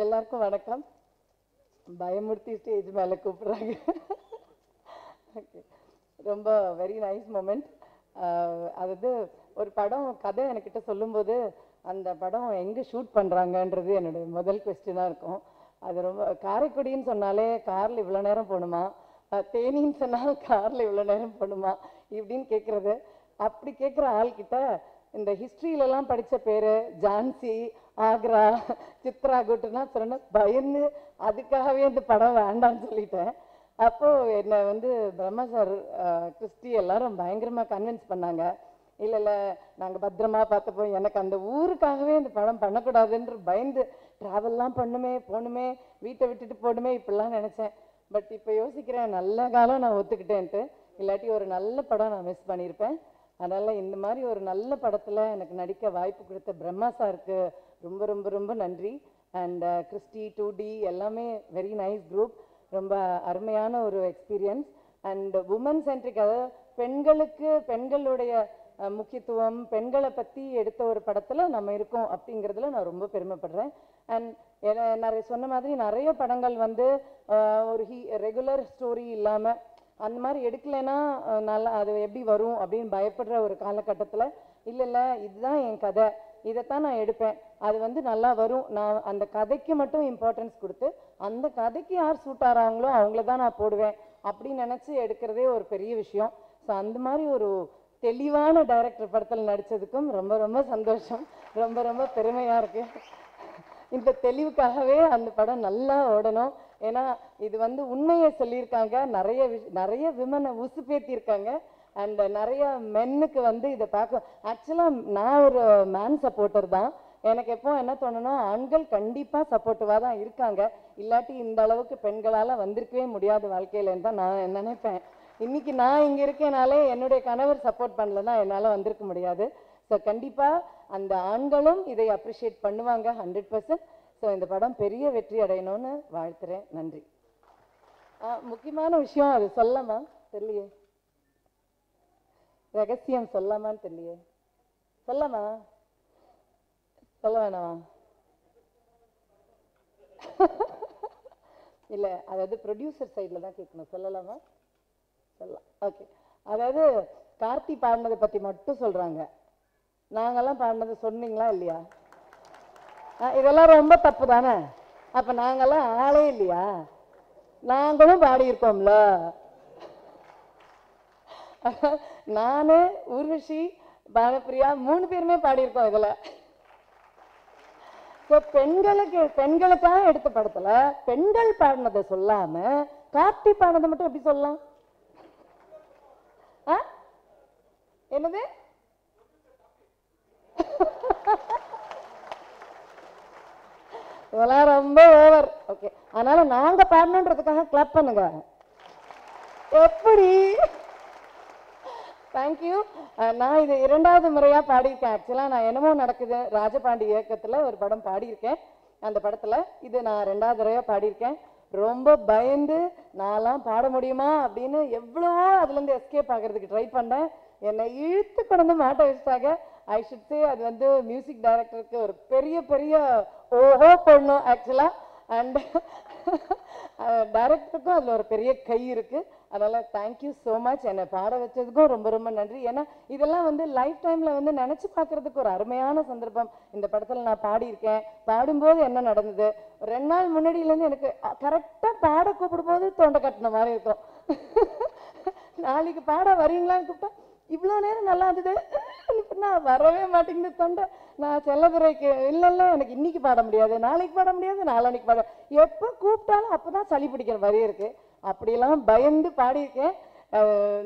எல்லாருக்கும் வணக்கம். பயமுறுத்தி ஸ்டேஜ் மேலே கூப்பிடுறாங்க. ஓகே, ரொம்ப வெரி நைஸ் மொமெண்ட். அதாவது ஒரு படம் கதை என்கிட்ட சொல்லும்போது அந்த படம் எங்கே ஷூட் பண்ணுறாங்கன்றது என்னுடைய முதல் கொஸ்டினாக இருக்கும். அது ரொம்ப காரைக்குடின்னு சொன்னாலே காரில் இவ்வளோ நேரம் போகணுமா, தேனின்னு சொன்னால் காரில் இவ்வளோ நேரம் போகணுமா இப்படின்னு கேட்குறது. அப்படி கேட்குற ஆள்கிட்ட இந்த ஹிஸ்ட்ரியிலலாம் படித்த பேர் ஜான்சி, ஆக்ரா, சித்ரா கூட்டுனா சொன்ன பயந்து அதுக்காகவே இந்த படம் வேண்டான்னு சொல்லிட்டேன். அப்போது என்னை வந்து பிரம்மா சார், கிறிஸ்டி எல்லாரும் பயங்கரமாக கன்வின்ஸ் பண்ணாங்க. இல்லை இல்லை, நாங்கள் பத்திரமா பார்த்தப்போ எனக்கு அந்த ஊருக்காகவே இந்த படம் பண்ணக்கூடாதுன்ற பயந்து ட்ராவல்லாம் போகணுமே, வீட்டை விட்டுட்டு போகணுமே இப்படிலாம் நினச்சேன். பட் இப்போ யோசிக்கிறேன், நல்ல காலம் நான் ஒத்துக்கிட்டேன்ட்டு. இல்லாட்டி ஒரு நல்ல படம் நான் மிஸ் பண்ணியிருப்பேன். அதனால் இந்த மாதிரி ஒரு நல்ல படத்தில் எனக்கு நடிக்க வாய்ப்பு கொடுத்த பிரம்மா சாருக்கு ரொம்ப ரொம்ப ரொம்ப நன்றி. அண்ட் கிறிஸ்டி, 2D எல்லாமே வெரி நைஸ் குரூப். ரொம்ப அருமையான ஒரு எக்ஸ்பீரியன்ஸ். அண்ட் உமன் சென்ட்ரிக், அதாவது பெண்களுக்கு பெண்களுடைய முக்கியத்துவம், பெண்களை பற்றி எடுத்த ஒரு படத்தில் நம்ம இருக்கோம் அப்படிங்கிறதுல நான் ரொம்ப பெருமைப்படுறேன். அண்ட் நிறைய சொன்ன மாதிரி நிறைய படங்கள் வந்து ஒரு ரெகுலர் ஸ்டோரி இல்லாமல் அந்த மாதிரி எடுக்கலைன்னா நல்லா அது எப்படி வரும் அப்படின்னு பயப்படுற ஒரு காலகட்டத்தில் இல்லை இதுதான் என் கதை, இதைத்தான் நான் எடுப்பேன், அது வந்து நல்லா வரும், நான் அந்த கதைக்கு மட்டும் இம்பார்ட்டன்ஸ் கொடுத்து அந்த கதைக்கு யார் சூட் ஆகிறாங்களோ அவங்கள தான் நான் போடுவேன் அப்படின்னு நினச்சி எடுக்கிறதே ஒரு பெரிய விஷயம். ஸோ அந்த மாதிரி ஒரு தெளிவான டைரக்டர் படத்தில் நடித்ததுக்கும் ரொம்ப ரொம்ப சந்தோஷம், ரொம்ப ரொம்ப பெருமையாக இருக்குது. இந்த தெளிவுக்காகவே அந்த படம் நல்லா ஓடணும். ஏன்னா இது வந்து உண்மையை சொல்லியிருக்காங்க, நிறைய விமனை உசுப்பேற்றிருக்காங்க. அண்ட் நிறைய மென்னுக்கு வந்து இதை பார்க்க, ஆக்சுவலாக நான் ஒரு மேன் சப்போர்ட்டர் தான். எனக்கு எப்போ என்ன தோணுன்னா, ஆண்கள் கண்டிப்பாக சப்போர்ட்டிவாக தான் இருக்காங்க, இல்லாட்டி இந்த அளவுக்கு பெண்களால் வந்திருக்கவே முடியாது வாழ்க்கையிலன்னு தான் நான் நினைப்பேன். இன்னைக்கு நான் இங்கே இருக்கேனாலே என்னுடைய கணவர் சப்போர்ட் பண்ணலன்னா என்னால் வந்திருக்க முடியாது. ஸோ கண்டிப்பாக அந்த ஆண்களும் இதை அப்ரிஷியேட் பண்ணுவாங்க 100%. ஸோ இந்த படம் பெரிய வெற்றி அடையணும்னு வாழ்த்துறேன். நன்றி. முக்கியமான விஷயம் அது சொல்லமா தெரியலையே, ரகசியம் சொல்லமான்னு தெரியலையே, சொல்லமா சொல்ல வேணாமா? இல்லை, அதாவது ப்ரொடியூசர் சைடில் தான் கேட்கணும், சொல்லலாமா? சொல்லலாம். ஓகே, அதாவது கார்த்தி பாடினதை பற்றி மட்டும் சொல்கிறாங்க, நாங்கள்லாம் பாடினது சொன்னீங்களா இல்லையா? இதெல்லாம் ரொம்ப தப்பு தானே. அப்போ நாங்கள்லாம் ஆளே இல்லையா? நாங்களும் பாடியிருக்கோம்ல. நான், ஊர்வஷி, பானப்பிரியா 3 பேருமே பாடியிருக்கோம் இதில். ஸோ பெண்களுக்காக எடுத்த படத்தில் பெண்கள் பாடினதை சொல்லாமல் கார்த்தி பாடினதை மட்டும் எப்படி சொல்லலாம்? என்னது? இதெல்லாம் ரொம்ப ஓவர். ஓகே, அதனால நாங்க பாடணுன்றதுக்காக கிளாப் பண்ணுங்க. எப்படி? தேங்க்யூ. நான் இது 2வது முறையா பாடியிருக்கேன். ஆக்சுவலா நான் என்னமோ நடக்குது ராஜபாண்டி இயக்கத்துல ஒரு படம் பாடியிருக்கேன். அந்த படத்துல இது நான் 2வது தடவையா பாடியிருக்கேன். ரொம்ப பயந்து நான்லாம் பாட முடியுமா அப்படின்னு எவ்வளவோ அதுலேருந்து எஸ்கேப் ஆகிறதுக்கு ட்ரை பண்ணேன். என்னை இழுத்து கொண்டு மாட்ட வச்சுட்டாங்க. ஐ ஷுட் சே அது வந்து மியூசிக் டைரக்டருக்கு ஒரு பெரிய பெரிய ஓஹோ போடணும் ஆக்சுவலாக. அண்ட் டைரக்டருக்கும் அதில் ஒரு பெரிய கை இருக்குது. அதனால் தேங்க்யூ ஸோ மச். என்னை பாட வச்சதுக்கும் ரொம்ப ரொம்ப நன்றி. ஏன்னா இதெல்லாம் வந்து லைஃப் டைமில் வந்து நினச்சி பார்க்குறதுக்கு ஒரு அருமையான சந்தர்ப்பம். இந்த படத்தில் நான் பாடியிருக்கேன். பாடும்போது என்ன நடந்தது, 2 நாள் முன்னாடியிலேருந்து எனக்கு கரெக்டாக பாட கூப்பிடும்போது தொண்டை கட்டின மாதிரி இருக்கும். நாளைக்கு பாட வரீங்களான்னு கூப்பிட்டா இவ்வளோ நேரம் நல்லா இருந்தது, நான் வரவே மாட்டேங்குது தொண்டை. நான் செல்லதுரைக்கு இல்லை எனக்கு இன்னைக்கு பாட முடியாது, நாளைக்கு பாட முடியாது, நாளைக்கு பாட, எப்போ கூப்பிட்டாலும் அப்போ தான் சளி பிடிக்கிற மாதிரியே இருக்குது. அப்படியெல்லாம் பயந்து பாடியிருக்கேன்.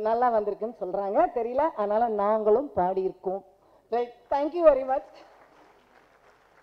நல்லா வந்திருக்குன்னு சொல்கிறாங்க, தெரியல. அதனால் நாங்களும் பாடியிருக்கோம். Right, thank you very much.